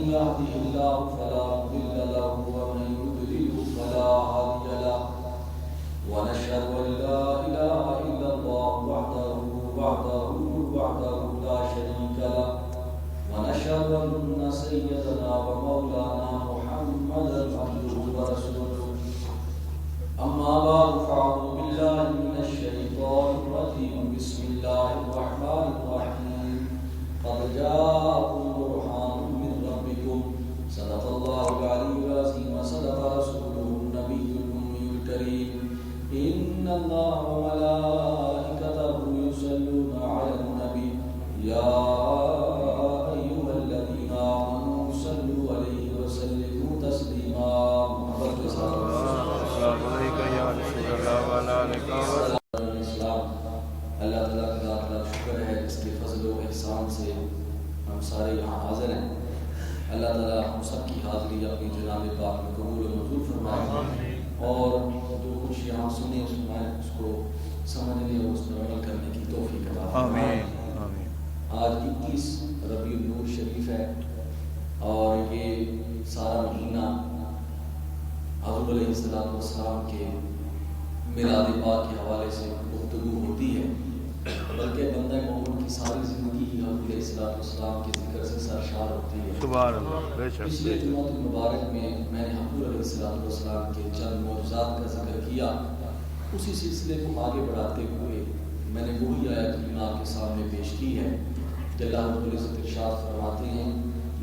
يهده الله فلا مضل له ومن يضلل فلا هادي له ونشهد أن لا إله إلا الله وحده لا شريك له ونشهد أن سيدنا ومولانا محمدا عبده ورسوله أما بعد فأعوذ بالله من الشيطان الرجيم بسم الله الرحمن الرحيم قد جاءكم برهان من ربكم صدق الله العلي العظيم وصدق رسوله النبي الأمي الكريم إن الله وملائكته يصلون على النبي يا أيها الذين آمنوا صلوا عليه وسلموا تسليما. السلام علیکم یا رسول اللہ وعلی آلہ السلام. اللہ تعالیٰ کا لاکھ لاکھ شکر ہے اس کے فضل و احسان سے ہم سارے یہاں حاضر ہیں. اللہ تعالیٰ ہم سب کی حاضری اپنی جناب پاک میں قبول و منظور فرمائے اور جو کچھ یہاں سنے اس کو سمجھنے اور اس پر عمل کرنے کی توفیق عطا فرمائے. آج 21 ربیع النور شریف ہے اور یہ سارا مہینہ حضور علیہ السلام کے میلاد پاک کے حوالے سے گفتگو ہوتی ہے، بلکہ بندہ مومن کی ساری زندگی ہی حضور علیہ السلام کے ذکر سے سرشار ہوتی ہے. سبحان اللہ. پچھلے جمعہ المبارک میں نے حضور علیہ السلام کے چند معجزات کا ذکر کیا. اسی سلسلے کو آگے بڑھاتے ہوئے میں نے وہی آیت کریمہ آپ کے سامنے پیش کی ہے کہ اللہ رب العزت ارشاد فرماتے ہیں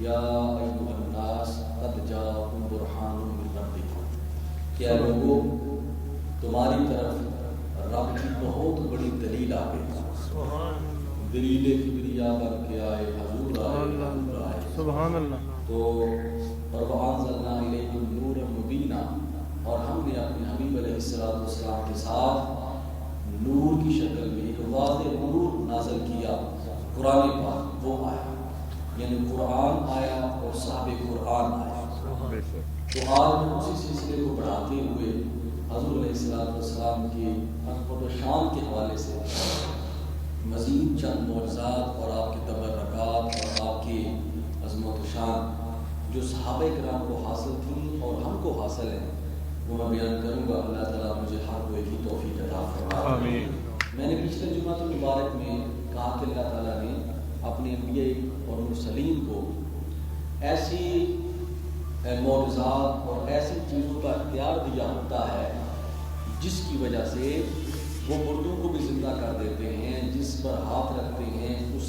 یا ایھا الناس قد جاءکم برہان من ربکم، کیا لوگوں تمہاری طرف رب کی بہت بڑی دلیل آ گئی. دلیل کبریا بن کے آئے حضور آئے سبحان اللہ. تو وَأَنزَلْنَا إِلَيْكُمْ نُورًا مُبِينًا، اور ہم نے اپنے حبیب علیہ السلام کے ساتھ نور کی شکل میں ایک واضح نور نازل کیا. قرآن پاک وہ آیا، یعنی قرآن آیا اور صاحب قرآن آیا. تو آج میں اسی سلسلے کو بڑھاتے ہوئے حضور علیہ السلام کی عظمت و شان کے حوالے سے مزید چند معجزات اور آپ کے تبرکات اور آپ کی عظمت و شان جو صحابہ کرام کو حاصل تھیں اور ہم کو حاصل ہیں وہ میں بیان کروں گا. اللہ تعالیٰ مجھے ہر کوئی کی توفیق عطا فرمائے. آمین. میں نے پچھلے جمعہ المبارک میں کہا کہ اللہ تعالیٰ نے اپنے انبیاء اور مرسلین کو ایسی معجزات اور ایسی چیزوں کا اختیار دیا ہوتا ہے جس کی وجہ سے وہ مردوں کو بھی زندہ کر دیتے ہیں، جس پر ہاتھ رکھتے ہیں اس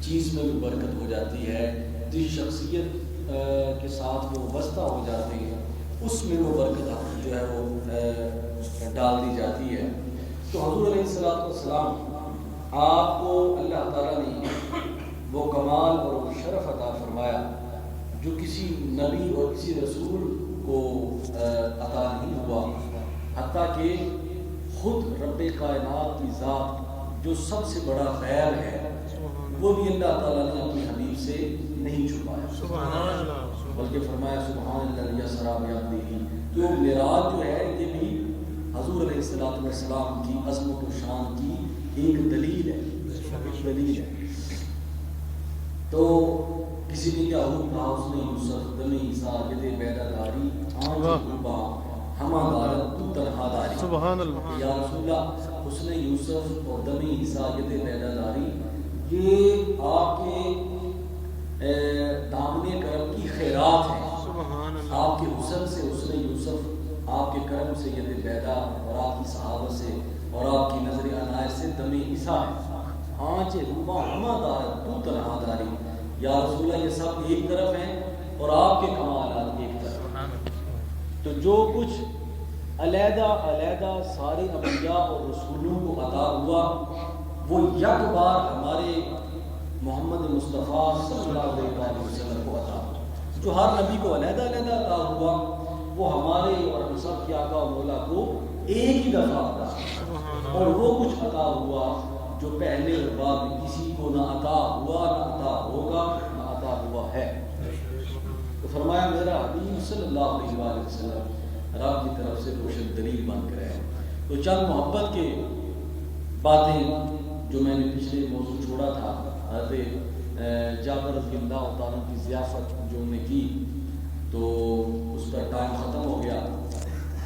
چیز میں بھی برکت ہو جاتی ہے، جس شخصیت کے ساتھ وہ وابستہ ہو جاتے ہیں اس میں وہ برکت جو ہے وہ ڈال دی جاتی ہے. تو حضور علیہ السلام آپ کو اللہ تعالیٰ نے وہ کمال اور وہ شرف عطا فرمایا جو کسی نبی اور کسی رسول کو عطا نہیں ہوا، حتیٰ کہ خود رب کائنات کی ذات جو سب سے بڑا غیب ہے وہ بھی اللہ تعالیٰ نے اپنے حبیب سے نہیں چھپایا، بلکہ فرمایا سبحان الذی اسریٰ بعبدہ. تو معراج جو ہے یہ بھی حضور علیہ السلام کی عظمت و شان کی ایک دلیل ہے. تو کسی نے کیا کہا اس نے یوسف دم عیسیٰ ید بیدہ داری آنچ قربا ہما دارت تو تنہا داری. سبحان اللہ. یا رسول اللہ حسن یوسف اور دم عیسیٰ ید بیدہ داری یہ آپ کے دامن کرم کی خیرات ہیں. آپ کے حسن سے حسن یوسف، آپ کے کرم سے ید بیدہ اور آپ کی صحابت سے اور آپ کی نظر عنایت سے دم عیسیٰ ہے. آنچ قربا ہما دارت تو تنہا داری. یا رسول اللہ یہ سب ایک طرف ہیں اور آپ کے کمالات ایک طرف. تو جو کچھ علیحدہ علیحدہ سارے انبیاء اور رسولوں کو عطا ہوا وہ یک بار ہمارے محمد مصطفیٰ صلی اللہ علیہ وسلم کو عطا ہوا. جو ہر نبی کو علیحدہ علیحدہ عطا ہوا وہ ہمارے اور ہم سب کے آقا و مولا کو ایک ہی دفعہ عطا ہوا. اور وہ کچھ عطا ہوا جو پہلے اور بعد میں کسی کو نہ عطا ہوا نہ عطا ہوگا نہ عطا ہوا ہے. تو فرمایا میرا حبیب صلی اللہ علیہ وسلم رب کی طرف سے روشن دلیل بن کر ہے. تو چند محبت کے باتیں جو میں نے پچھلے موضوع چھوڑا تھا حضرت جابر رضی اللہ عنہ کی ضیافت جو انہوں نے کی تو اس کا ٹائم ختم ہو گیا.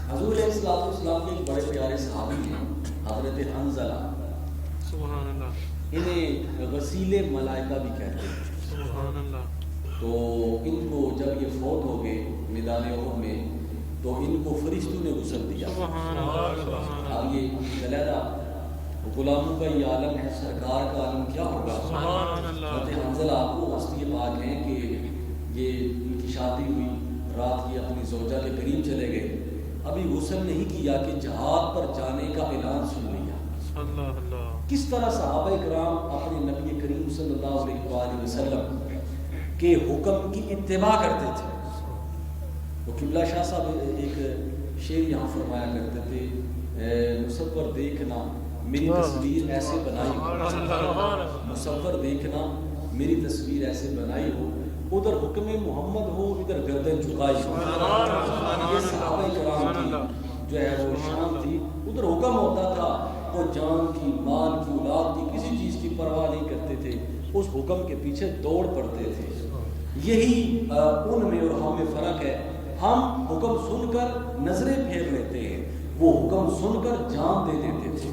حضور علیہ السلام کے ایک بڑے پیارے صحابی ہیں حضرت حنظلہ, سبحان اللہ, انہیں غسیل ملائکہ بھی کہتے ہیں. سبحان اللہ. تو ان کو جب یہ فوت ہو گئے میدان احد میں تو ان کو فرشتوں نے غسل دیا. اب یہ علیحدہ غلاموں کا یہ عالم ہے, سرکار کا عالم کیا ہوگا. حضرت حنظلہ آپ کو ہستی پاک ہیں کہ یہ ان کی شادی ہوئی, رات کی اپنی زوجہ کے قریب چلے گئے, ابھی غسل نہیں کیا کہ جہاد پر جانے کا اعلان سن لیا. اللہ اللہ. کس طرح صحابہ کرام اپنے نبی کریم صلی اللہ علیہ وآلہ وسلم کے حکم کی اتباع کرتے تھے. وہ قبلہ شاہ صاحب ایک شعر یہاں فرمایا کرتے تھے, مصور دیکھنا میری تصویر ایسے بنائی ہو, مصور دیکھنا میری تصویر ایسے بنائی ہو, ادھر حکم محمد ہو ادھر گردن جھکائی ہو. یہ صحابہ کرام کی جو ہے وہ شان تھی. ادھر حکم ہوتا تھا, وہ جان کی, مال کی, اولاد کی, کسی چیز کی پرواہ نہیں کرتے تھے, اس حکم کے پیچھے دوڑ پڑتے تھے. یہی ان میں اور ہم میں فرق ہے. ہم حکم سن کر نظریں پھیر لیتے ہیں, وہ حکم سن کر جان دے دیتے تھے.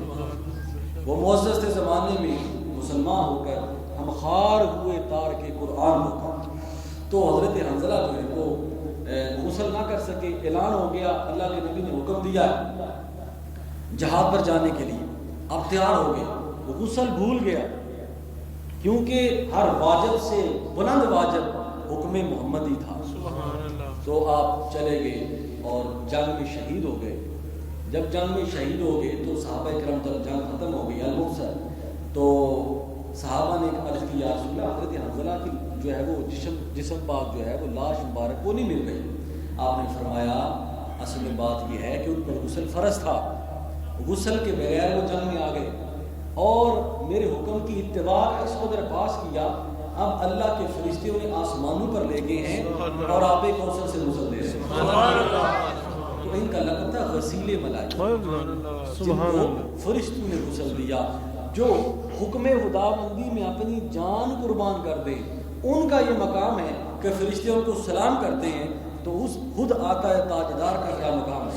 وہ معزز تھے زمانے میں مسلمان ہو کر, ہم خار ہوئے تار کے قرآن ہو کر. تو حضرت حنظلہ جو ہے وہ غسل نہ کر سکے, اعلان ہو گیا, اللہ کے نبی نے حکم دیا جہاد پر جانے کے لیے, اب تیار ہو گئے, وہ غسل بھول گیا کیونکہ ہر واجب سے بلند واجب حکم محمدی تھا. تو آپ چلے گئے اور جنگ میں شہید ہو گئے. جب جنگ میں شہید ہو گئے تو صحابہ کرام جب جنگ ختم ہو گئی المقصد, تو صحابہ نے عرض کی یا رسول اللہ, حضرت حنظلہ کی جو ہے وہ جسم پاک جو ہے وہ لاش مبارک وہ نہیں مل گئی. آپ نے فرمایا اصل میں بات یہ ہے کہ ان پر غسل فرض تھا, غسل کے بغیر وہ جنگ میں آ گئے اور میرے حکم کی اتباع اس قدر پاس کیا, اب اللہ کے فرشتے انہیں آسمانوں پر لے گئے ہیں اور آب کوثر سے غسل دے رہے ہیں. تو ان کا لقب تھا غسیل ملائکہ, جن کو فرشتوں نے غسل دیا. جو حکم خداوندی میں اپنی جان قربان کر دیں, ان کا یہ مقام ہے کہ فرشتے ان کو سلام کرتے ہیں, تو اس خود آقا تاجدار کا کیا مقام ہے.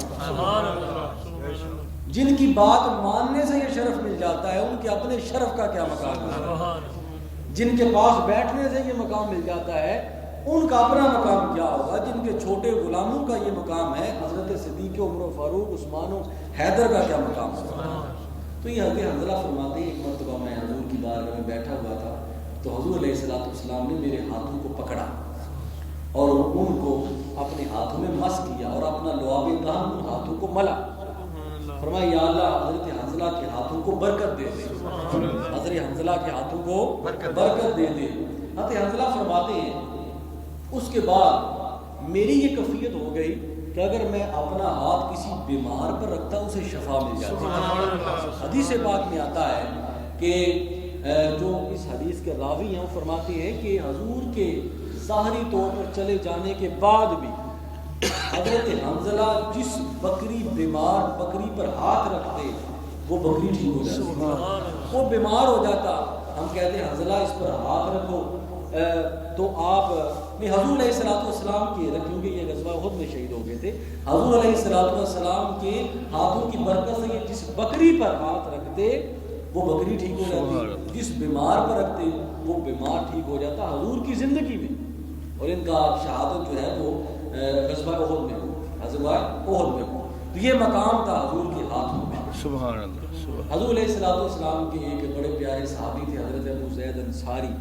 جن کی بات ماننے سے یہ شرف مل جاتا ہے, ان کے اپنے شرف کا کیا مقام ہے. جن کے پاس بیٹھنے سے یہ مقام مل جاتا ہے, ان کا اپنا مقام کیا ہوگا. جن کے چھوٹے غلاموں کا یہ مقام ہے, حضرت صدیق, عمر و فاروق, عثمان و حیدر کا کیا مقام ہوگا. تو یہ حضرت حنظلہ فرماتے ہیں, ایک مرتبہ میں حضور کی بارگاہ میں بیٹھا ہوا تھا, تو حضور علیہ السلام نے میرے ہاتھوں کو پکڑا اور ان کو اپنے ہاتھوں میں مس کیا اور اپنا لعاب دہن ان ہاتھوں کو ملا. فرمایا یا اللہ حضرت حنظلہ کے ہاتھوں کو برکت دے دے, حضرت حنظلہ کے ہاتھوں کو برکت دے دے. حضرت حنظلہ فرماتے ہیں اس کے بعد میری یہ کیفیت ہو گئی کہ اگر میں اپنا ہاتھ کسی بیمار پر رکھتا اسے شفا مل جاتی. حدیث پاک میں آتا ہے کہ جو اس حدیث کے راوی ہیں وہ فرماتے ہیں کہ حضور کے ظاہری طور پر چلے جانے کے بعد بھی حضرت حنظلہ جس بکری بیمار بکری پر ہاتھ رکھتے وہ بکری ٹھیک ہو جاتی. وہ بیمار ہو جاتا, ہم کہتے ہیں حنظلہ اس پر ہاتھ رکھو, تو آپ نے حضور علیہ السلام کے, کیونکہ یہ غزوہ احد میں شہید ہو گئے تھے, حضور علیہ السلام کے ہاتھوں کی برکت سے یہ جس بکری پر ہاتھ رکھتے وہ بکری ٹھیک ہو جاتی, جس بیمار پر رکھتے وہ بیمار ٹھیک ہو جاتا حضور کی زندگی میں. اور ان کا شہادت جو ہے وہ غزوہ احد میں ہو, غزوہ احد میں ہو. تو یہ مقام تھا حضور کے ہاتھوں میں. سبحان اللہ. حضور علیہ السلام کے ایک بڑے پیارے صحابی تھے حضرت ابو زید انصاری.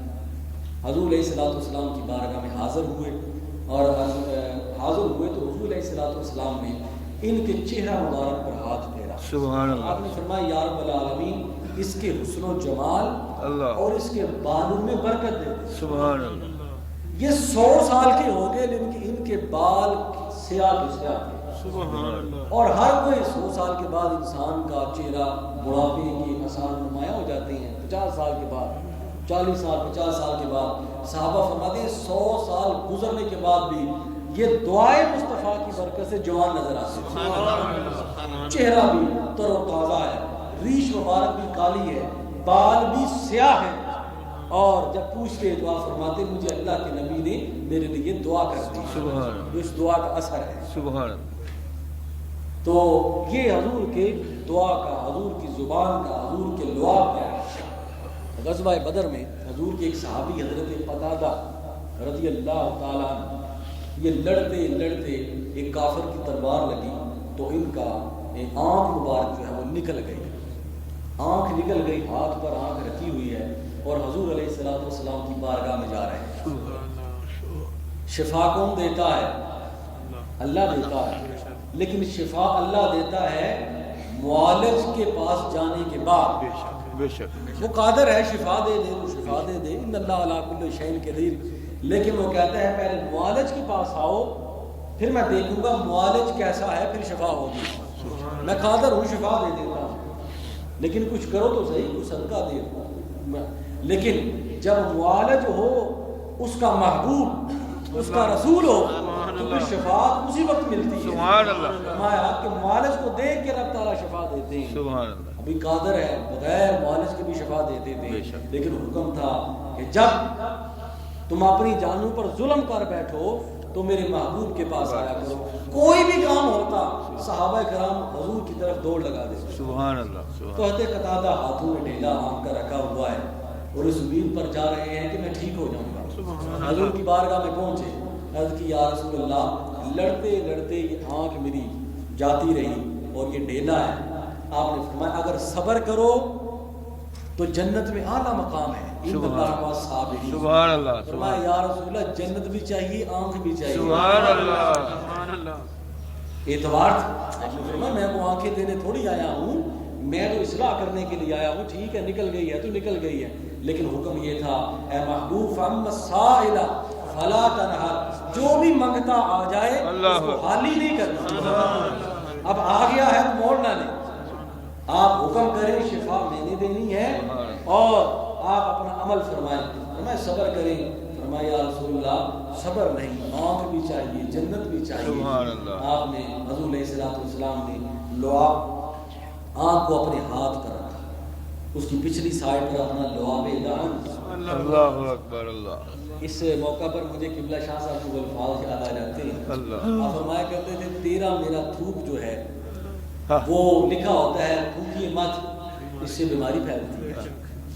حضور علیہ السلام کی بارگاہ میں حاضر ہوئے اور حاضر ہوئے تو حضور علیہ السلام نے ان کے چہرہ مبارک پر ہاتھ پھیرا. سبحان اللہ. آپ نے فرمایا یا رب العالمین اس کے حسن و جمال اللہ اور اس کے بالوں میں برکت دے دے. سبحان اللہ. یہ 100 سال کے ہو گئے لیکن ان کے بال سیاہ کے سیاہ تھے. سبحان اللہ. اور ہر کوئی 100 سال کے بعد انسان کا چہرہ بڑھاپے کے آثار نمایاں ہو جاتے ہیں. 50 سال کے بعد, 40 سال, 50 سال کے بعد. صحابہ فرماتے ہیں 100 سال گزرنے کے بعد بھی یہ دعائے مصطفیٰ کی برکت سے جوان نظر آتے ہیں. چہرہ بھی تر و تازہ ہے, ریش مبارک بھی کالی ہے, بال بھی سیاہ ہے, اور جب پوچھتے تو آپ فرماتے مجھے اللہ کے نبی نے میرے لیے دعا کر دی. سبحان اس دعا کا اثر ہے. سبحان. تو یہ حضور کے دعا کا، حضور کی زبان کا، حضور کے لعاب کا ہے. غزوہ بدر میں حضور کے ایک صحابی حضرت قتادہ رضی اللہ تعالیٰ عنہ یہ لڑتے لڑتے ایک کافر کی تلوار لگی تو ان کا آنکھ مبارک جو ہے وہ نکل گئی. آنکھ نکل گئی، ہاتھ پر آنکھ رکھی ہوئی ہے اور حضور علیہ الصلوۃ والسلام کی بارگاہ میں جا رہے ہیں. شفا کون دیتا ہے؟ اللہ دیتا ہے، لیکن شفا اللہ دیتا ہے معالج کے پاس جانے کے بعد. بے شک وہ قادر ہے شفا دے دے تو شفا دے دے، ان اللہ علی کل شیء قدیر، لیکن وہ کہتا ہے پہلے معالج کے پاس آؤ پھر میں دیکھوں گا معالج کیسا ہے پھر شفا ہوگی. میں قادر ہوں شفا دے دیتا ہوں لیکن کچھ کرو تو صحیح، کچھ صدقہ دے. لیکن جب معالج ہو اس کا محبوب، اس کا رسول ہو تو پھر شفاعت اسی وقت ملتی ہے. سبحان اللہ. فرمایا کہ معالج کو دیکھ کے رب تعالیٰ شفا دیتے ہیں. سبحان اللہ. ابھی قادر ہے بغیر معالج کے بھی شفا دیتے بے تھے، شک. لیکن حکم تھا کہ جب تم اپنی جانوں پر ظلم کر بیٹھو تو میرے محبوب کے پاس آیا کرو. کوئی بھی کام ہوتا صحابہ کرام حضور کی طرف دوڑ لگا دیتے. سبحان اللہ. تو حضرت قتادہ ہاتھوں میں ڈھیلا آم کا رکھا ہوا ہے اور اس امید پر جا رہے ہیں کہ میں ٹھیک ہو جاؤں گا. حضور کی بارگاہ میں پہنچے، عرض کی یا رسول اللہ لڑتے لڑتے یہ آنکھ میری جاتی رہی اور یہ ڈھیلا ہے. آپ نے فرمایا اگر صبر کرو تو جنت میں اعلیٰ مقام ہے. سبحان اللہ. فرمایا یا رسول اللہ جنت بھی چاہیے آنکھ بھی چاہیے. سبحان اللہ. سبحان اللہ. اعتبار آپ نے فرمایا میں وہ آنکھیں دینے تھوڑی آیا ہوں، میں تو اصلاح کرنے کے لیے آیا ہوں. ٹھیک ہے نکل گئی ہے تو نکل گئی ہے، لیکن حکم یہ تھا اے محبوب فَأَمَّا السَّائِلَ فَلَا تَنْهَرْ، جو بھی منگتا آ جائے اس کو خالی نہیں کرنا. اب آ گیا ہے تو موڑنا نہیں. آپ حکم کریں شفا میں نے دینی ہے اور آپ اپنا عمل فرمائیں. فرمایا صبر کریں. فرمایا یا رسول اللہ صبر نہیں، آنکھ بھی چاہیے، جنت بھی چاہیے. سبحان اللہ. آپ نے حضور علیہ الصلوۃ والسلام نے لعاب آنکھ کو اپنے ہاتھ پر رکھا، اس کی پچھلی سائڈ پر اپنا لعاب دہن. اللہ اکبر. اللہ. اس موقع پر مجھے قبلہ شاہ صاحب کے الفاظ یاد آ جاتے ہیں. اللہ. آپ فرمایا کرتے تھے تیرا میرا تھوک جو ہے وہ لکھا ہوتا ہے تھوکیے مت، اس سے بیماری پھیلتی ہے.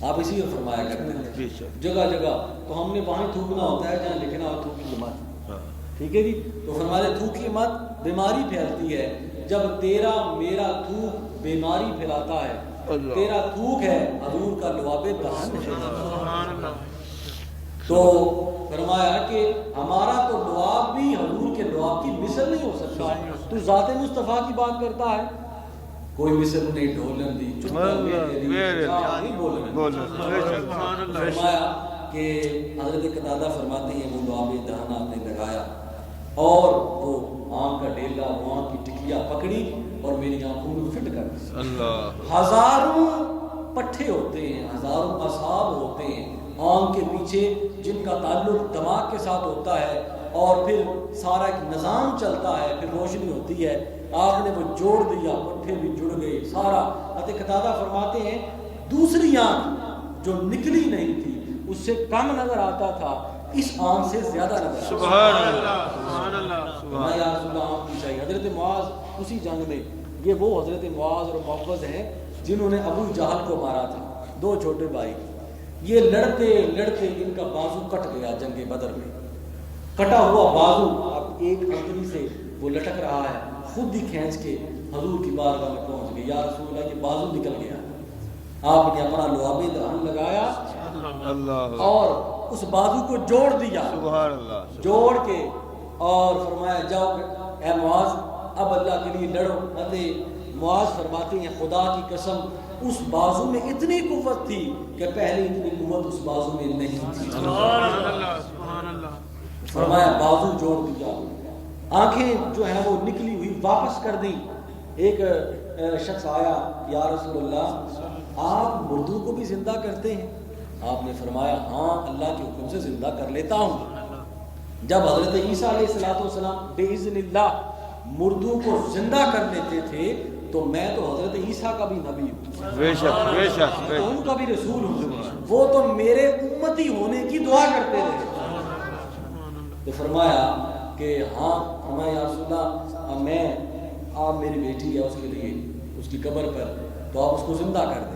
آپ اسی میں فرمایا کرتے تھے جگہ جگہ. تو ہم نے وہاں تھوکنا ہوتا ہے جہاں لکھنا ہو تھوکیے مت. ٹھیک ہے جی. تو فرمایا تھوکیے مت، بیماری پھیلتی ہے. جب تیرا میرا تھوک بیماری پھیلاتا ہے، تیرا تھوک ہے حضور کا لعاب دہن ہے. تو فرمایا کہ ہمارا تو لعاب بھی حضور کے لعاب کی مثل نہیں ہو سکتا. تو ذات مصطفیٰ کی بات کرتا ہے، کوئی مثل نہیں ڈھولن دی فرمایا کہ حضرت قتادہ فرماتے ہیں وہ لعاب دہن آپ نے لگایا اور وہ آنکھ کا ڈیلا، وہ آنکھ کی ٹکیا پکڑی اور میری آنکھوں میں فٹ کر دی. ہزاروں پٹھے ہوتے ہیں، ہزاروں اصحاب ہوتے ہیں آنکھ کے پیچھے جن کا تعلق دماغ کے ساتھ ہوتا ہے اور پھر سارا ایک نظام چلتا ہے، پھر روشنی ہوتی ہے. آپ نے وہ جوڑ دیا، پٹھے بھی جڑ گئے سارا. حضرت قتادہ فرماتے ہیں دوسری آنکھ جو نکلی نہیں تھی اس سے کم نظر آتا تھا، اس آنکھ سے زیادہ نظر آتا. سبحان اللہ. سبحان اللہ. یا رسول اللہ آنکھ بھی چاہیے. حضرت معاذ اسی جنگ میں، یہ وہ حضرت معاذ اور معوذ ہیں جنہوں نے ابو جہل کو مارا تھا، دو چھوٹے بھائی. یہ لڑتے لڑتے ان کا بازو کٹ گیا جنگ بدر میں. کٹا ہوا بازو اب ایک انگلی سے وہ لٹک رہا ہے، خود ہی کھینچ کے حضور کی بارگاہ میں پہنچ گئے. یا رسول اللہ یہ بازو نکل گیا. آپ نے اپنا لعاب دہن لگایا اور اس بازو کو جوڑ دیا. سبحان اللہ. جوڑ کے اور فرمایا جاؤ اے معاذ اب اللہ کے لیے لڑو. معاذ فرماتے ہیں خدا کی قسم اس بازو میں اتنی قوت تھی کہ پہلے اتنی قوت اس بازو میں نہیں تھی. سبحان اللہ. فرمایا بازو جوڑ دیا، آنکھیں جو ہیں وہ نکلی ہوئی واپس کر دی. ایک شخص آیا، یا رسول اللہ آپ مردوں کو بھی زندہ کرتے ہیں؟ آپ نے فرمایا ہاں اللہ کے حکم سے زندہ کر لیتا ہوں. جب حضرت عیسیٰ علیہ السلام بِإِذْنِ اللہ مردوں کو زندہ کر لیتے تھے تو میں تو حضرت عیسیٰ کا بھی نبی ہوں، بے شک بے شک بے تو ان کا بھی رسول ہوں، وہ تو میرے امتی ہونے کی دعا کرتے رہے۔ تو فرمایا کہ ہاں ہمیں یا رسول اللہ، میں آپ میری بیٹی ہے، اس کے لیے اس کی قبر پر تو آپ اس کو زندہ کر دیں۔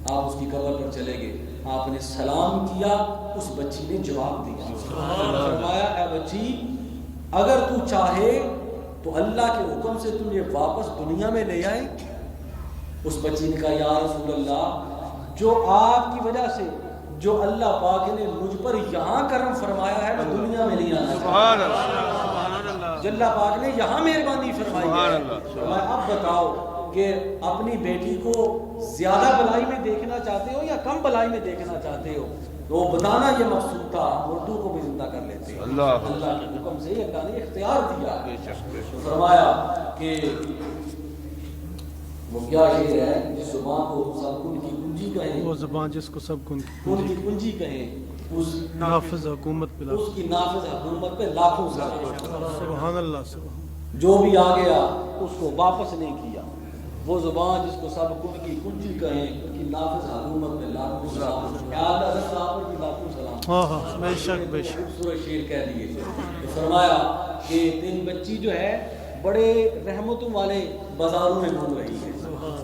آپ اس کی قبر پر چلے گئے، آپ نے سلام کیا، اس بچی نے جواب دیا، فرمایا اے بچی اگر تو چاہے تو اللہ کے حکم سے تم یہ واپس دنیا میں لے آئے۔ اس بچی نے کہا یا رسول اللہ، جو آپ کی وجہ سے جو اللہ پاک نے مجھ پر یہاں کرم فرمایا ہے میں دنیا میں نہیں آنا سبحان اللہ جو اللہ پاک نے یہاں مہربانی فرمائی ہے۔ فرمایا اب بتاؤ کہ اپنی بیٹی کو زیادہ بلائی میں دیکھنا چاہتے ہو یا کم بلائی میں دیکھنا چاہتے ہو؟ تو وہ بتانا یہ مقصود تھا، اردو کو بھی زندہ کر لیتے ہیں۔ اللہ کے حکم سے اللہ نے اختیار دیا۔ بے شک بے شک فرمایا کہ وہ کیا شعر ہے، جس زبان کو سب کن کی کنجی کہیں، وہ زبان جس کو سب کن کی کنجی کہیں، اس نافذ حکومت پہ اس کی نافذ حکومت پہ لاکھوں سلام۔ سبحان اللہ سبحان جو بھی آ گیا اس کو واپس نہیں کیا۔ وہ زبان جس کو سب کن کی کنجی کہیں، ان کی نافذ حکومت پہ لاکھوں سلام۔ خیال حضرت صاحب کی لاکھوں سلام۔ ہاں ہاں بے شک بے شک۔ خوبصورت شعر کہہ دیے۔ تو فرمایا کہ تیری بچی جو ہے بڑے رحمتوں والے بازاروں میں گھوم رہی ہے،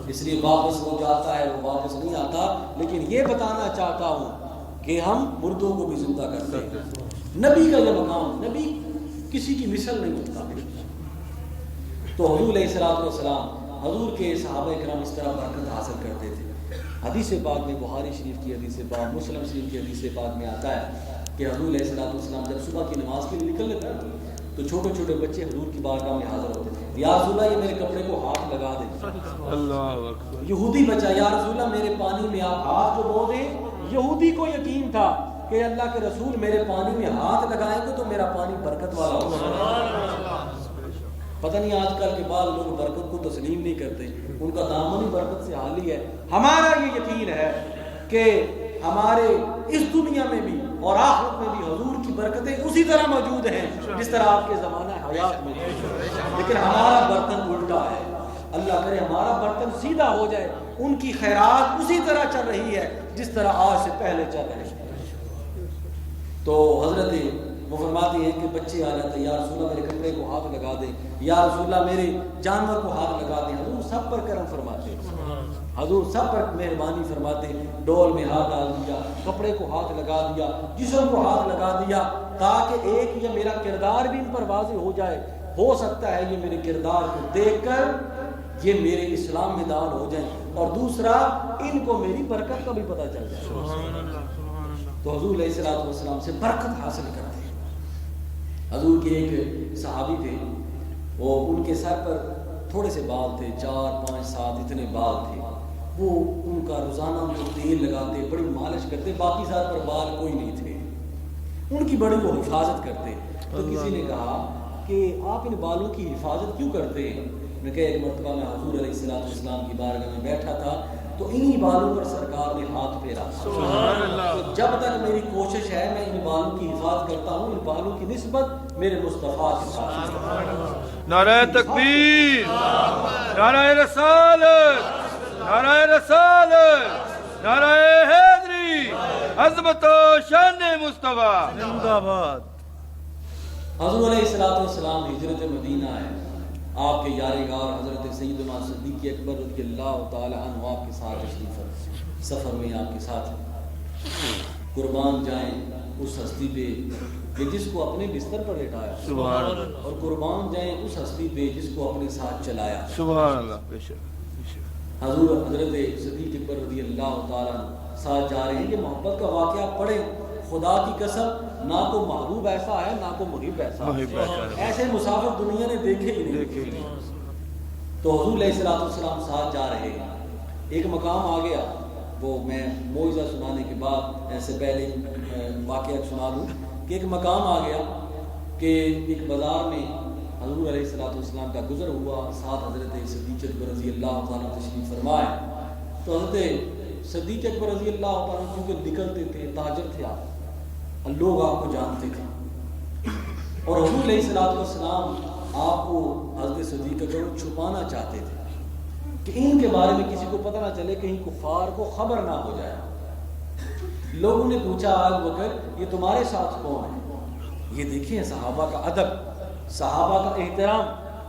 اس لیے واپس وہ جاتا ہے، وہ واپس نہیں آتا، لیکن یہ بتانا چاہتا ہوں کہ ہم مردوں کو بھی زندہ کرتے ہیں۔ نبی کا یہ مقام، نبی کسی کی مثل نہیں ہوتا۔ تو حضور علیہ الصلوۃ والسلام، حضور کے صحابہ کرام اس طرح برکت حاصل کرتے تھے۔ حدیث پاک میں، بخاری شریف کی حدیث پاک، مسلم شریف کی حدیث پاک میں آتا ہے کہ حضور علیہ الصلوۃ والسلام جب صبح کی نماز کے لیے نکل لیتے تھے تو چھوٹے چھوٹے بچے حضور کی بارگاہ میں حاضر ہوتے تھے، یا رسول اللہ یہ میرے کپڑے کو ہاتھ لگا دیں۔ اللہ اکبر۔ یہودی بچہ، یا رسول اللہ میرے پانی میں آپ ہاتھ جو بو دیں۔ یہودی کو یقین تھا کہ اللہ کے رسول میرے پانی میں ہاتھ لگائیں گے تو میرا پانی برکت والا ہوگا۔ پتہ نہیں آج کل کے بعد لوگ برکت کو تسلیم نہیں کرتے، ان کا دامن ہی برکت سے خالی ہے۔ ہمارا یہ یقین ہے کہ ہمارے اس دنیا میں بھی اور آخرت میں بھی حضور کی برکتیں اسی طرح موجود ہیں جس طرح آپ کے زمانہ حیات میں تھی، لیکن ہمارا برتن الٹا ہے۔ اللہ کرے ہمارا برتن سیدھا ہو جائے، ان کی خیرات اسی طرح چل رہی ہے جس طرح آج سے پہلے چل رہی ہے۔ تو حضرت وہ فرماتے ہیں کہ بچے آ جاتے ہیں، یا رسول اللہ میرے کپڑے کو ہاتھ لگا دیں، یا رسول اللہ میرے جانور کو ہاتھ لگا دیں۔ حضور سب پر کرم فرماتے ہیں، حضور سب پر مہربانی فرماتے ہیں۔ ڈول میں ہاتھ ڈال دیا، کپڑے کو ہاتھ لگا دیا، جسم کو ہاتھ لگا دیا، تاکہ ایک یہ میرا کردار بھی ان پر واضح ہو جائے۔ ہو سکتا ہے یہ میرے کردار کو دیکھ کر یہ میرے اسلام میں داخل ہو جائیں، اور دوسرا ان کو میری برکت کا بھی پتہ چل جائے۔ تو حضور علیہ الصلوۃ والسلام سے برکت حاصل کرتے ہیں۔ حضور کے ایک صحابی تھے، وہ ان کے سر پر تھوڑے سے بال تھے، 4 5 7 اتنے بال تھے، وہ ان کا روزانہ ان کو تیل لگاتے، بڑی مالش کرتے، باقی سر پر بال کوئی نہیں تھے، ان کی بڑی وہ حفاظت کرتے۔ تو کسی نے کہا کہ آپ ان بالوں کی حفاظت کیوں کرتے ہیں؟ میں کہ ایک مرتبہ میں حضور علیہ الصلوۃ والسلام کی بارگاہ میں بیٹھا تھا تو انہی بالوں پر سرکار نے ہاتھ پھیرا۔ تو جب تک میری کوشش ہے میں ان بالوں کی حفاظت کرتا ہوں، ان بالوں کی نسبت میرے مصطفیٰ کے ساتھ۔ نعرہ تکبیر، نعرہ رسالت، نعرہ رسالت، نعرہ حیدری، عظمت و شان مصطفیٰ زندہ باد۔ حضور علیہ الصلوۃ والسلام ہجرت مدینہ ہے، آپ کے یار غار حضرت سیدنا صدیق اکبر رضی اللہ تعالی عنہ آپ کے ساتھ تشریف ہے، سفر میں آپ کے ساتھ قربان جائیں اس ہستی پہ کہ جس کو اپنے بستر پر لٹایا، سبحان اللہ، اور قربان جائیں اس ہستی پہ جس کو اپنے ساتھ چلایا۔ سبحان اللہ، بے شک۔ حضور حضرت صدیق اکبر رضی اللہ تعالی عنہ ساتھ جا رہے ہیں کہ محبت کا واقعہ پڑھیں، خدا کی قسم نہ کو محبوب ایسا ہے نہ کو محب ایسا ہے، ایسے مسافر دنیا نے دیکھے ہی نہیں۔ تو حضور علیہ الصلوۃ والسلام ساتھ جا رہے ہیں، ایک مقام آ گیا، وہ میں موعظہ سنانے کے بعد ایسے پہلے واقعہ سنا دوں کہ ایک مقام آ گیا کہ ایک بازار میں حضور علیہ الصلوۃ والسلام کا گزر ہوا، ساتھ حضرت صدیق اکبر رضی اللہ تعالیٰ تشریف فرمائے۔ تو حضرت صدیق اکبر رضی اللہ تعالیٰ کیونکہ نکلتے تھے، تاجر تھے آپ، لوگ آپ کو جانتے تھے، اور حضور علیہ الصلوۃ والسلام آپ کو حضرت صدیق اکبر چھپانا چاہتے تھے کہ ان کے بارے میں کسی کو پتہ نہ چلے، کہیں کفار کو خبر نہ ہو جائے۔ لوگوں نے پوچھا ابو بکر یہ تمہارے ساتھ کون ہے؟ یہ دیکھیں صحابہ کا ادب، صحابہ کا احترام۔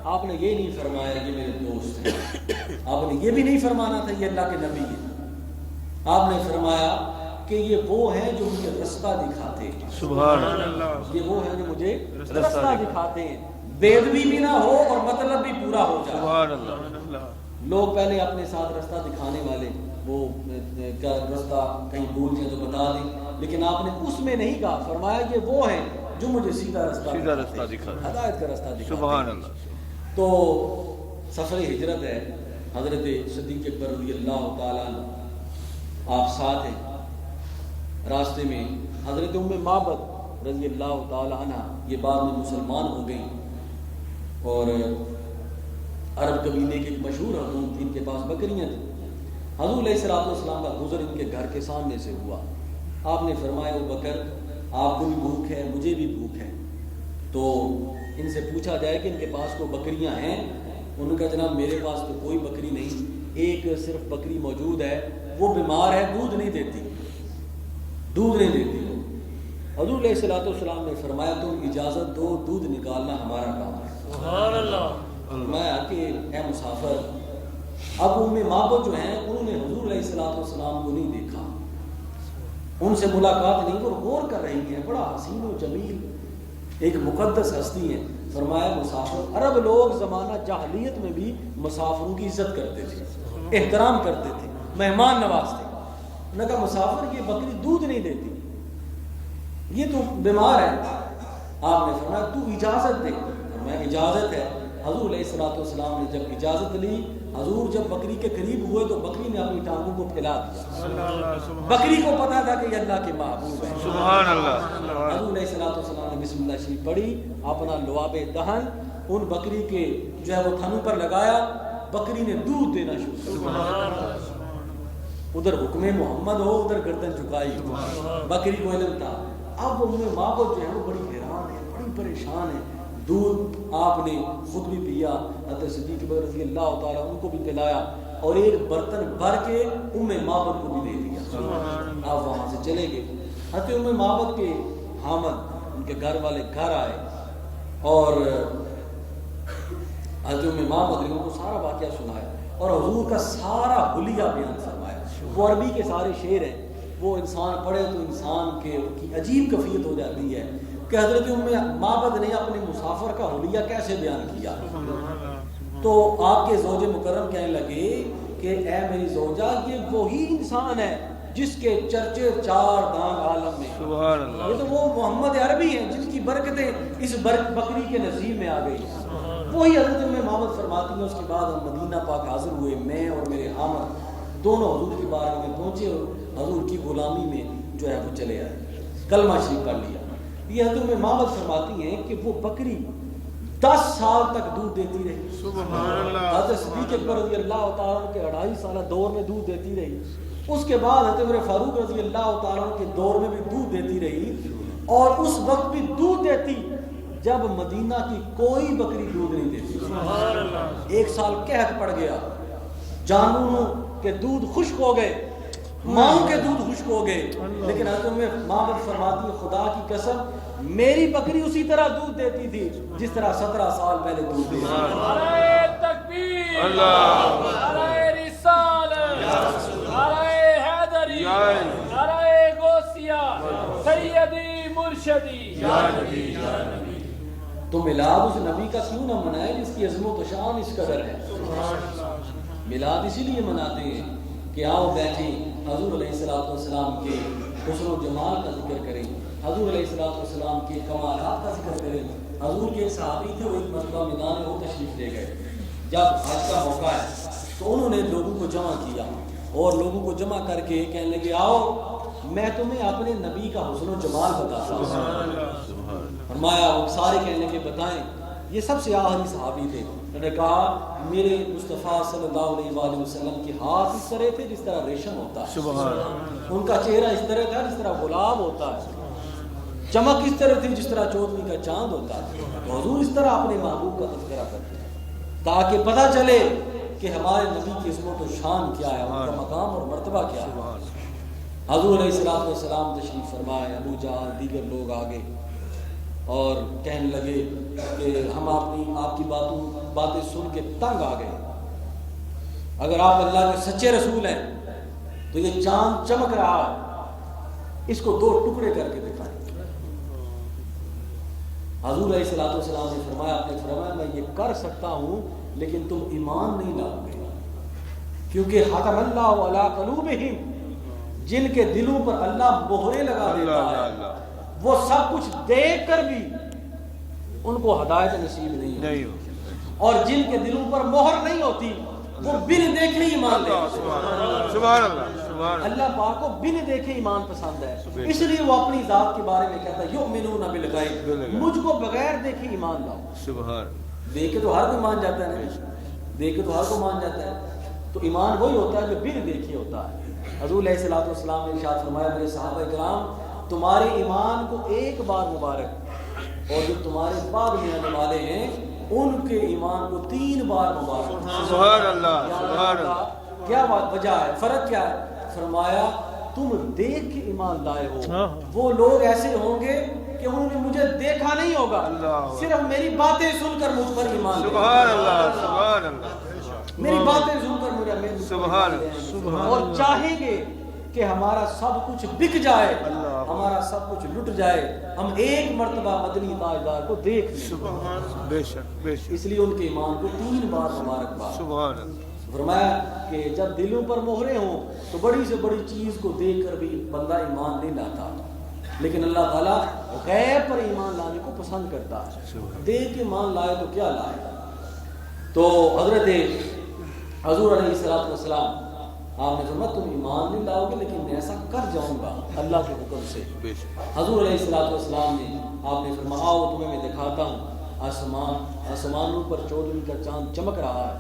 آپ نے یہ نہیں فرمایا یہ میرے دوست ہیں، آپ نے یہ بھی نہیں فرمانا تھا یہ اللہ کے نبی ہیں، آپ نے فرمایا کہ یہ وہ ہیں جو مجھے رستہ دکھاتے ہیں۔ سبحان اللہ، یہ وہ ہیں جو مجھے رستہ دکھاتے ہیں، بےدبی بھی نہ ہو اور مطلب بھی پورا ہو جائے۔ سبحان اللہ۔ لوگ پہلے اپنے ساتھ رستہ دکھانے والے وہ کا رستہ کہیں بھول جائیں تو بتا دیں، لیکن آپ نے اس میں نہیں کہا، فرمایا یہ وہ ہیں جو مجھے سیدھا رستہ دکھاتے ہیں، ہدایت کا رستہ دکھاتے ہیں۔ سبحان اللہ۔ تو سفر ہجرت ہے، حضرت صدیق اکبر رضی اللہ تعالیٰ عنہ آپ ساتھ ہیں، راستے میں حضرت ام معبد رضی اللہ تعالیٰ عنہ یہ بعد میں مسلمان ہو گئی، اور عرب قبیلے کے ایک مشہور حضور تھی، ان کے پاس بکریاں تھیں۔ حضور علیہ الصلوۃ والسلام کا گزر ان کے گھر کے سامنے سے ہوا، آپ نے فرمایا ابو بکر آپ کو بھی بھوک ہے مجھے بھی بھوک ہے، تو ان سے پوچھا جائے کہ ان کے پاس کوئی بکریاں ہیں؟ انہوں نے کہا جناب میرے پاس تو کوئی بکری نہیں، ایک صرف بکری موجود ہے، وہ بیمار ہے، دودھ نہیں دیتی وہ۔ حضور علیہ الصلوۃ والسلام نے فرمایا تم اجازت دو، دودھ نکالنا ہمارا کام ہے۔ سبحان اللہ۔ فرمایا کہ اے مسافر، اب ام معبد جو ہیں انہوں نے حضور علیہ الصلوۃ والسلام کو نہیں دیکھا، ان سے ملاقات نہیں، وہ غور کر رہی ہیں، بڑا حسین و جمیل ایک مقدس ہستی ہیں۔ فرمایا مسافر، عرب لوگ زمانہ جاہلیت میں بھی مسافروں کی عزت کرتے تھے، احترام کرتے تھے، مہمان نواز تھے۔ انہوں نے کہا مسافر یہ بکری دودھ نہیں دیتی، یہ تو بیمار ہے۔ آپ نے فرمایا تو اجازت دے، فرمایا اجازت ہے۔ حضور علیہ الصلوۃ والسلام نے جب اجازت لی، حضور جب بکری کے قریب ہوئے تو بکری نے اپنی ٹانگوں کو پھیلا دیا، بکری کو پتا تھا کہ یہ اللہ کے محبوب ہے۔ سبحان اللہ۔ حضور علیہ الصلوۃ والسلام نے بسم اللہ شریف پڑھی، اپنا لعاب دہن ان بکری کے جو ہے وہ تھنوں پر لگایا، بکری نے دودھ دینا شروع کیا۔ ادھر حکم محمد ہو، ادھر گردن جھکائی، بکری کو علم تھا۔ اب ام معبد جو ہے وہ بڑی حیران ہے، بڑی پریشان ہے۔ دودھ آپ نے خود بھی پیا، حضرت صدیق اکبر رضی اللہ تعالیٰ ان کو بھی پلایا، اور ایک برتن بھر کے ام معبد کو بھی دے دیا۔ آپ وہاں سے چلے گئے، حضرت ام معبد کے حامد ان کے گھر والے گھر آئے، اور حضرت ام معبد نے ان کو سارا واقعہ سنایا اور حضور کا سارا حلیہ بیان فرمایا۔ وہ عربی کے سارے شعر ہیں، وہ انسان پڑھے تو انسان کے کی عجیب کیفیت ہو جاتی ہے کہ حضرت ام معبد نے اپنے مسافر کا حلیہ کیسے بیان کیا۔ تو آپ کے زوج مکرم کہنے لگے کہ اے میری زوجہ، یہ وہی انسان ہے جس کے چرچے چار دانگ عالم میں، سبحان اللہ۔ یہ تو وہ محمد عربی ہیں جن کی برکتیں اس بکری کے نصیب میں آ گئی۔ وہی حضرت ام معبد فرماتی ہیں، اس کے بعد ہم مدینہ پاک حاضر ہوئے، میں اور میرے حامد دونوں حضور کی بارگاہ میں پہنچے اور حضور کی غلامی میں جو ہے وہ چلے آئے، کلمہ شریف پڑھ لیا۔ یہ حضرت ام معبد فرماتی ہیں کہ وہ بکری 10 سال تک دودھ دیتی رہی۔ سبحان اللہ۔ حضرت صدیق اکبر رضی اللہ تعالیٰ کے 2.5 سالہ دور میں دودھ دیتی رہی، اس کے بعد حضرت عمر فاروق رضی اللہ تعالیٰ کے دور میں بھی دودھ دیتی رہی، اور اس وقت بھی دودھ دیتی جب مدینہ کی کوئی بکری دودھ نہیں دیتی۔ 1 سال قحط پڑ گیا، جانوروں کے دودھ خشک ہو گئے، ماؤں کے دودھ خشک ہو گئے، لیکن حضرت معبد فرماتی ہے خدا کی قسم میری بکری اسی طرح دودھ دیتی تھی جس طرح 17 سال پہلے دودھ دیتی تھی۔ نعرہ تکبیر، نعرہ رسالت، نعرہ حیدری، نعرہ غوثیہ، سیدی مرشدی۔ تو میلاد اس نبی کا کیوں نہ منائے جس کی عظمت و شان اس قدر ہے؟ میلاد اسی لیے مناتے ہیں کہ آؤ بیٹھیں، حضور علیہ الصلوۃ والسلام کے حسن و جمال کا ذکر کریں، حضور علیہ الصلوۃ والسلام کے کمالات کا ذکر کریں۔ حضور کے صحابی تھے، وہ ایک مرتبہ میدان میں وہ تشریف لے گئے، جب حج کا موقع ہے تو انہوں نے لوگوں کو جمع کیا اور لوگوں کو جمع کر کے کہنے لگے آؤ میں تمہیں اپنے نبی کا حسن و جمال بتاتا ہوں۔ فرمایا وہ سارے کہنے لگے بتائیں۔ یہ سب سے آخری صحابی تھے، انہوں نے کہا میرے مصطفیٰ صلی اللہ علیہ وآلہ وسلم کے ہاتھ اس طرح تھے جس طرح ریشم ہوتا ہے، ان کا چہرہ اس طرح تھا جس طرح گلاب ہوتا ہے، چمک اس طرح تھی جس طرح چودھویں کا چاند ہوتا ہے۔ تو حضور اس طرح اپنے محبوب کا تذکرہ کرتے ہیں تاکہ پتہ چلے کہ ہمارے نبی کی عظمت و شان کیا ہے، ان کا مقام اور مرتبہ کیا ہے۔ حضور علیہ السلام تشریف فرمائے، ابو جہل دیگر لوگ آگے اور کہنے لگے کہ ہم آپ کی باتیں سن کے تنگ آ گئے، اگر آپ اللہ کے سچے رسول ہیں تو یہ چاند چمک رہا ہے، اس کو 2 ٹکڑے کر کے دکھائیں۔ حضور علیہ السلام نے فرمایا میں یہ کر سکتا ہوں لیکن تم ایمان نہیں لاؤ گے، کیونکہ ختم اللہ علی قلوبہم، جن کے دلوں پر اللہ مہریں لگا دیتا ہے وہ سب کچھ دیکھ کر بھی ان کو ہدایت نصیب نہیں ہوتی، اور جن کے دلوں پر مہر نہیں ہوتی وہ بن دیکھے ایمان لے۔ سبحان اللہ، اللہ پاک کو بن دیکھے ایمان پسند ہے، اس لیے وہ اپنی ذات کے بارے میں کہتا ہے یؤمنون بالغیب، مجھ کو بغیر دیکھے ایمان لاؤ۔ سبحان، دیکھے تو ہر کوئی مان جاتا ہے نا، دیکھے تو ہر کوئی مان جاتا ہے، تو ایمان وہی ہوتا ہے جو بن دیکھے ہوتا ہے۔ حضور علیہ السلام نے ارشاد فرمایا میرے صحابہ کرام تمہارے ایمان کو ایک بار مبارک، اور جو تمہارے بعد میں آنے والے ہیں ان کے ایمان کو 3 بار مبارک۔ سبحان اللہ، سبحان اللہ۔ کیا وجہ ہے، فرق کیا ہے؟ فرمایا تم دیکھ کے ایمان لائے ہو، وہ لوگ ایسے ہوں گے کہ انہوں نے مجھے دیکھا نہیں ہوگا، صرف میری باتیں سن کر مجھ پر ایمان لائے۔ سبحان اللہ، سبحان اللہ، میری باتیں سن کر مجھے سبحان اللہ، اور چاہیں گے کہ ہمارا سب کچھ بک جائے، ہمارا سب کچھ لٹ جائے، ہم ایک مرتبہ مدنی تاجدار کو دیکھ لیں۔ بے شک بے شک، اس لیے ان کے ایمان کو 3 بار مبارکباد۔ سبحان اللہ۔ فرمایا کہ جب دلوں پر مہریں ہوں تو بڑی سے بڑی چیز کو دیکھ کر بھی بندہ ایمان نہیں لاتا، لیکن اللہ تعالیٰ غیب پر ایمان لانے کو پسند کرتا ہے۔ دیکھ کے ایمان لائے تو کیا لائے۔ تو حضرت حضور علیہ السلام آپ نے فرمایا تم ایمان نہیں لاؤ گے لیکن میں ایسا کر جاؤں گا اللہ کے حکم سے۔ حضور علیہ السلام نے آپ نے فرمایا آؤ تمہیں میں دکھاتا ہوں، آسمانوں پر چودھویں کا چاند چمک رہا ہے،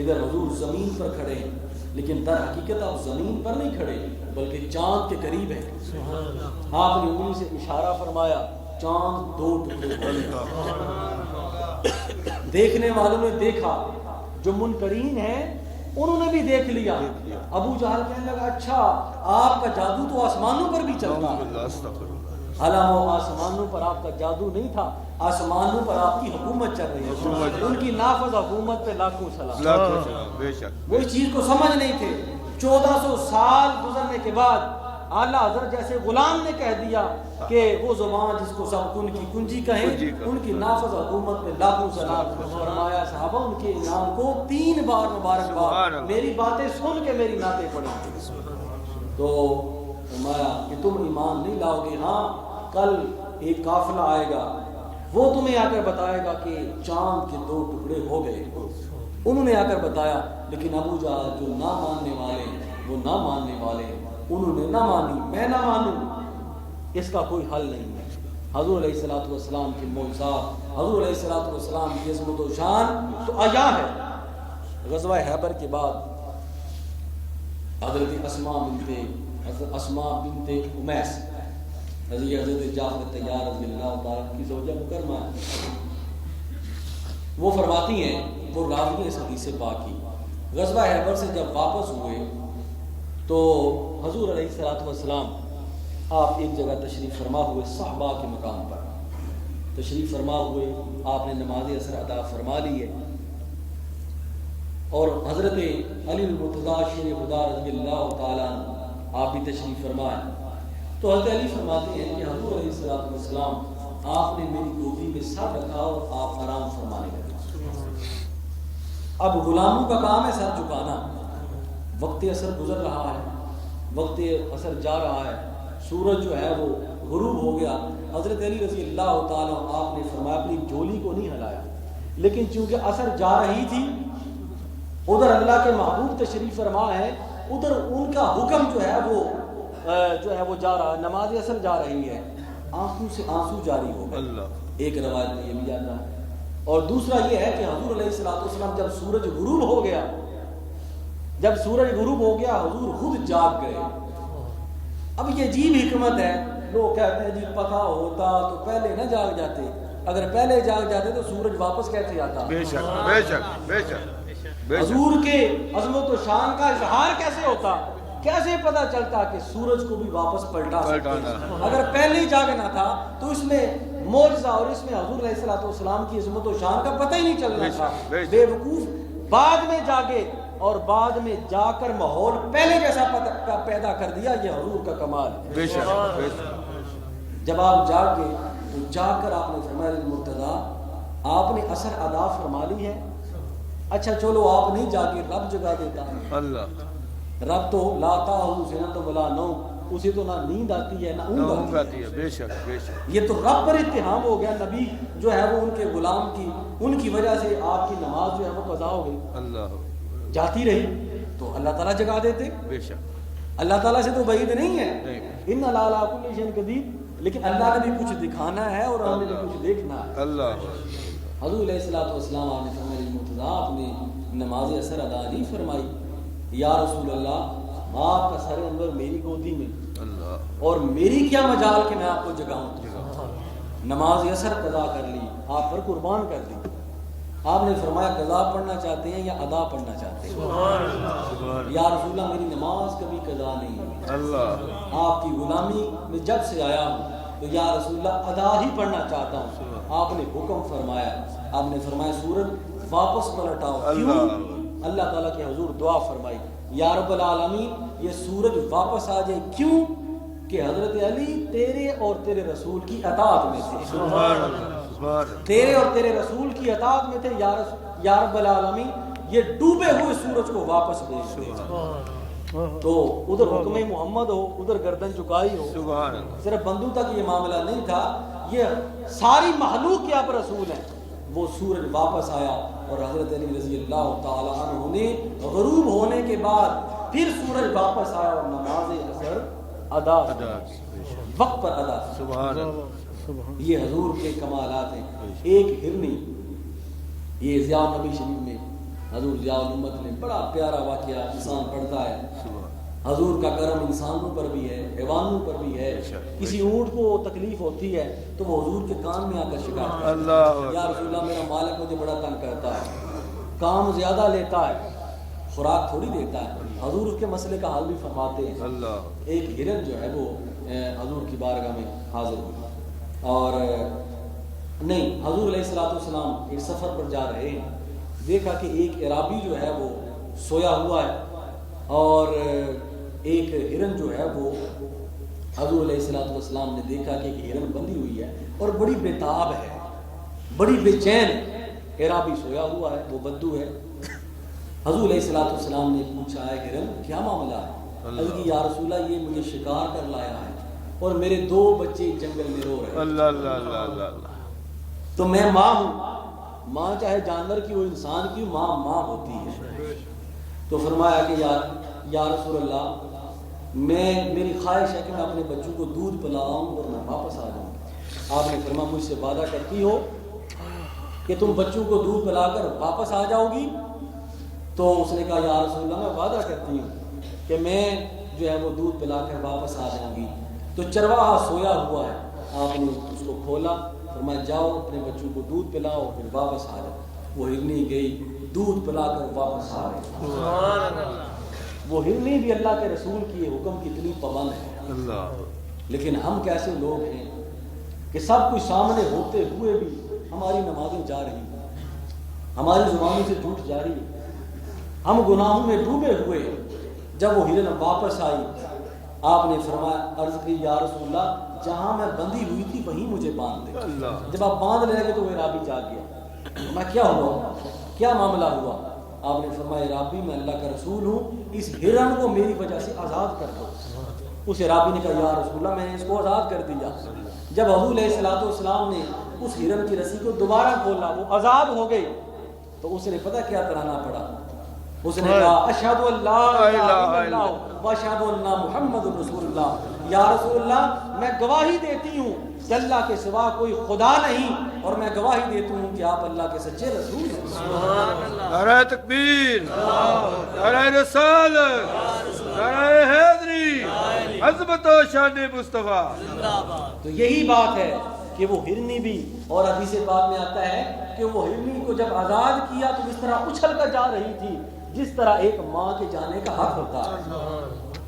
ادھر حضور زمین پر کھڑے ہیں، لیکن در حقیقت آپ زمین پر نہیں کھڑے بلکہ چاند کے قریب ہیں۔ آپ نے انگلی سے اشارہ فرمایا، چاند 2 ٹکڑے ہو گئے۔ دیکھنے والوں نے دیکھا، جو منکرین ہیں انہوں نے بھی دیکھ لیا۔ ابو جہل کہنے لگا اچھا آپ کا جادو تو آسمانوں پر بھی چلتا ہے، حالانکہ وہ آسمانوں پر آپ کا جادو نہیں تھا، آسمانوں پر آپ کی حکومت چل رہی ہے، ان کی نافذ حکومت پہ لاکھوں سلام۔ بے شک، وہ اس چیز کو سمجھ نہیں تھے۔ 1400 سال گزرنے کے بعد اعلیٰ حضرت جیسے غلام نے کہہ دیا کہ وہ زبان جس کو سب کن کی کنجی کہیں، ان کی نافذ حکومت پہ لاکھوں سلام۔ فرمایا صحابہ ان کے انعام کو 3 بار مبارکباد، میری باتیں سن کے میری نعتیں پڑھیں۔ تو فرمایا کہ تم ایمان نہیں لاؤ گے، ہاں کل ایک قافلہ آئے گا وہ تمہیں آ کر بتائے گا کہ چاند کے 2 ٹکڑے ہو گئے۔ انہوں نے آ کر بتایا، لیکن ابو جہل جو نہ ماننے والے وہ نہ ماننے والے، انہوں نے نہ مانی، میں نہ مانوں، اس کا کوئی حل نہیں ہے۔ حضور علیہ السلام کی معجزات، حضور علیہ السلام کی عظمت و شان تو عیاں ہے۔ غزوہ خیبر کے بعد حضرت اسماء بنت امیس حضرت جعفر طیار رضی اللہ تعالیٰ کی زوجہ مکرمہ ہے، وہ فرماتی ہیں، وہ راوی اس حدیث پاک کی، غزوہ خیبر سے جب واپس ہوئے تو حضور علیہ السلام آپ ایک جگہ تشریف فرما ہوئے، صحابہ کے مقام پر تشریف فرما ہوئے، آپ نے نماز عصر ادا فرما لی ہے، اور حضرت علی المرتضیٰ شیر خدا رضی اللہ تعالیٰ آپ بھی تشریف فرمائے۔ تو حضرت علی فرماتے ہیں کہ حضور علیہ السلام آپ نے میری گودی میں سر رکھا اور آپ آرام فرمانے لگے۔ اب غلاموں کا کام ہے سر جھکانا، وقت عصر گزر رہا ہے، وقت عصر جا رہا ہے، سورج جو ہے وہ غروب ہو گیا۔ حضرت علی رضی اللہ تعالیٰ آپ نے فرمایا اپنی جولی کو نہیں ہلایا، لیکن چونکہ عصر جا رہی تھی، ادھر اللہ کے محبوب تشریف فرما ہے، ادھر ان کا حکم جو ہے وہ جا رہا ہے، نماز عصر جا رہی ہے، آنکھوں سے آنسو جاری ہو گئے۔ ایک روایت میں یہ بھی جاتا ہے، اور دوسرا یہ ہے کہ حضور علیہ السلام جب سورج غروب ہو گیا حضور خود جاگ گئے۔ اب یہ عجیب حکمت ہے، لوگ کہتے ہیں جی پتہ ہوتا تو پہلے نہ جاگ جاتے، اگر پہلے جاگ جاتے تو سورج واپس کیسے آتا؟ بے شک بے شک بے شک، حضور کے عظمت و شان کا اظہار کیسے ہوتا؟ کیسے پتا چلتا کہ سورج کو بھی واپس پلٹا سکتے؟ اگر پہلے ہی جاگنا تھا تو اس میں معجزہ اور اس میں حضور علیہ الصلوۃ والسلام کی عظمت و شان کا پتہ ہی نہیں چلنا تھا۔ بے وقوف بعد میں جاگے اور بعد میں جا کر ماحول پہلے جیسا پیدا کر دیا، یہ حضور کا کمال ہے۔ بے شک۔ جب آپ جاگ گئے تو جا کر آپ نے فرمایا مرتضیٰ آپ نے اثر ادا فرما لی ہے۔ اچھا چلو آپ نہیں جاگے، رب جگا دیتا ہے۔ اللہ رب تو لا تاہو سنۃ ولا نوم، اسے تو نہ نیند آتی ہے نہ اونگ آتی ہے۔ بے شک بے شک۔ یہ تو رب پر اتہام ہو گیا، نبی جو ہے وہ ان کے غلام کی، ان کی وجہ سے آپ کی نماز جو ہے وہ قضا ہو گئی، اللہ جاتی رہی، تو اللہ تعالیٰ جگا دیتے۔ بے شک۔ اللہ تعالیٰ سے تو بعید نہیں ہے، ان اللہ علی کل شیء قدیر، لیکن اللہ نے بھی کچھ دکھانا ہے اور ہمیں بھی کچھ دیکھنا ہے۔ اللہ حضور علیہ الصلوۃ والسلام آپ نے فرمایا مرتضیٰ آپ نے نماز اثر ادا نہیں فرمائی؟ یا رسول اللہ آپ کا سر انور میری گودی میں، اللہ اور میری کیا مجال کہ میں آپ کو جگاؤں؟ نماز اثر قضا کر لی، آپ پر قربان کر دی۔ آپ نے فرمایا قضا پڑھنا چاہتے ہیں یا ادا پڑھنا چاہتے ہیں؟ یا رسول اللہ میری نماز کبھی قضا نہیں ہوئی، اللہ آپ کی غلامی میں جب سے آیا ہوں تو یا رسول اللہ ادا ہی پڑھنا چاہتا ہوں۔ آپ نے حکم فرمایا، آپ نے فرمایا سورج واپس پلٹاؤ۔ کیوں؟ اللہ تعالیٰ کے حضور دعا فرمائی یا رب العالمین یہ سورج واپس آ جائے، کیوں کہ حضرت علی تیرے اور تیرے رسول کی اطاعت میں تھے، سبحان اللہ سبحان تیرے اور تیرے رسول کی اطاعت میں تھے۔ یا رب العالمین یہ ڈوبے ہوئے سورج کو واپس بھیج دے، تو ادھر حکم محمد ہو ادھر گردن چکائی ہو۔ سبحان اللہ۔ صرف بندوں تک یہ معاملہ نہیں تھا، یہ ساری مخلوق کے آپ رسول ہیں۔ وہ سورج واپس آیا اور حضرت علی رضی اللہ تعالیٰ عنہ نے غروب ہونے کے بعد پھر سورج واپس آیا اور نماز اثر ادا وقت پر ادا۔ سبحان اللہ۔ یہ حضور کے کمالات ہیں۔ ایک ہرنی، یہ ضیاء النبی شریف میں حضور ضیاء الامت میں بڑا پیارا واقعہ انسان پڑھتا ہے۔ حضور کا کرم انسانوں پر بھی ہے، حیوانوں پر بھی ہے۔ کسی اونٹ کو تکلیف ہوتی ہے تو وہ حضور کے کان میں آ کر شکایت کرتا ہے، یا رسول اللہ میرا مالک مجھے بڑا تنگ کرتا ہے، کام زیادہ لیتا ہے، خوراک تھوڑی دیتا ہے۔ حضور اس کے مسئلے کا حل بھی فرماتے ہیں۔ اللہ ایک ہرن جو ہے وہ حضور کی بارگاہ میں حاضر ہوئی، اور نہیں حضور علیہ الصلوۃ والسلام ایک سفر پر جا رہے ہیں، دیکھا کہ ایک عرابی جو ہے وہ سویا ہوا ہے، اور ایک ہرن جو ہے وہ حضور علیہ الصلوۃ والسلام نے دیکھا کہ ایک ہرن بندھی ہوئی ہے اور بڑی بےتاب ہے، بڑی بے چین، عرابی سویا ہوا ہے، وہ بدو ہے۔ حضور علیہ الصلوۃ والسلام نے پوچھا ہے ہرن کیا معاملہ ہے؟ حضرت کی یا رسول اللہ یہ مجھے شکار کر لایا ہے اور میرے 2 بچے جنگل میں رو رہے ہیں۔ اللہ اللہ اللہ اللہ اللہ۔ تو میں ماں ہوں، ماں چاہے جانور کی ہو انسان کی ماں ماں ہوتی ہے۔ تو فرمایا کہ یا رسول اللہ میری خواہش ہے کہ میں اپنے بچوں کو دودھ پلاؤں اور میں واپس آ جاؤں۔ آپ نے فرمایا مجھ سے وعدہ کرتی ہو کہ تم بچوں کو دودھ پلا کر واپس آ جاؤ گی؟ تو اس نے کہا یا رسول اللہ میں وعدہ کرتی ہوں کہ میں جو ہے وہ دودھ پلا کر واپس آ جاؤں گی۔ تو چرواہا سویا ہوا ہے، آپ نے اس کو کھولا، فرمایا جاؤ اپنے بچوں کو دودھ پلاؤ پھر واپس آ جاؤ۔ وہ ہرنی گئی، دودھ پلا کر واپس آ گئی۔ وہ ہرنی بھی اللہ کے رسول کی حکم کی اتنی پابند ہے، اللہ۔ لیکن ہم کیسے لوگ ہیں کہ سب کچھ سامنے ہوتے ہوئے بھی ہماری نمازیں جا رہی ہیں، ہماری زبانوں سے جھوٹ جاری ہے، ہم گناہوں میں ڈوبے ہوئے۔ جب وہ ہرن واپس آئی آپ نے فرمایا عرض کی یا رسول اللہ جہاں میں بندھی ہوئی تھی وہیں مجھے باندھ دے۔ جب آپ باندھ لے گے تو وہ عرابی جاگ گیا، میں کیا ہوا، کیا معاملہ ہوا؟ آپ نے فرمایا عرابی میں اللہ کا رسول ہوں، اس ہرن کو میری وجہ سے آزاد کر دو۔ اس عرابی نے کہا یا رسول اللہ میں نے اس کو آزاد کر دیا۔ جب حضور علیہ الصلوۃ والسلام نے اس ہرن کی رسی کو دوبارہ کھولا وہ آزاد ہو گئی، تو اس نے پتہ کیا ترانا پڑا؟ اس نے کہا اشہد ان لا الہ الا اللہ واشہد ان محمد رسول اللہ۔ یا رسول اللہ میں گواہی دیتی ہوں کہ اللہ کے سوا کوئی خدا نہیں، اور میں گواہی دیتی ہوں کہ آپ اللہ کے سچے رسول ہیں۔ نعرہ تکبیر، نعرہ رسالت، نعرہ حیدری، عظمت و شان مصطفیٰ۔ تو یہی بات ہے کہ وہ ہرنی بھی، اور حدیث پاک میں آتا ہے کہ وہ ہرنی کو جب آزاد کیا تو اس طرح اچھل کر جا رہی تھی جس طرح ایک ماں کے جانے کا حق ہوتا ہے.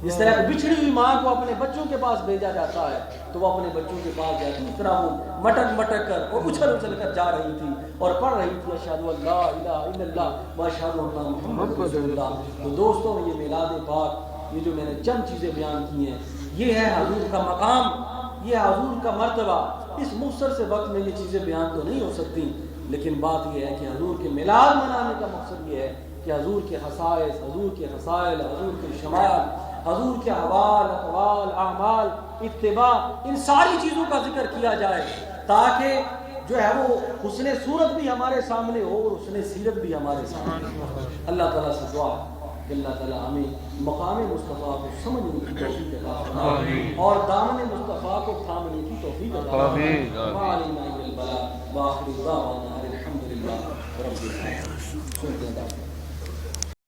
جس طرح ایک بچھڑی ہوئی ماں کو اپنے بچوں کے پاس بھیجا جاتا ہے تو وہ اپنے بچوں کے پاس جاتی، اس طرح وہ مٹک مٹک کر اور اچھل کر جا رہی تھی اور پڑھ رہی تھی اشہد ان لا الہ الا اللہ و اشہد ان محمد رسول اللہ. تو دوستوں یہ میلاد پاک، یہ جو میں نے چند چیزیں بیان کی ہیں، یہ ہے حضور کا مقام، یہ حضور کا مرتبہ. اس مختصر سے وقت میں یہ چیزیں بیان تو نہیں ہو سکتی، لیکن بات یہ ہے کہ حضور کے میلاد منانے کا مقصد یہ ہے کہ حضور کے خصائص، حضور کے فضائل، حضور کے شمائل، حضور کے احوال، اقوال، اعمال، اتباع، ان ساری چیزوں کا ذکر کیا جائے تاکہ جو ہے وہ حسن صورت بھی ہمارے سامنے ہو اور حسن سیرت بھی ہمارے سامنے ہو. اللہ تعالیٰ سے دعا ہے کہ اللہ تعالیٰ ہمیں مقام مصطفیٰ کو سمجھنے کی توفیق عطا فرمائے اور دامن مصطفیٰ کو تھامنے کی توفیق عطا فرمائے. وعلینا البلاغ وآخر دعوانا الحمد للہ رب العالمین.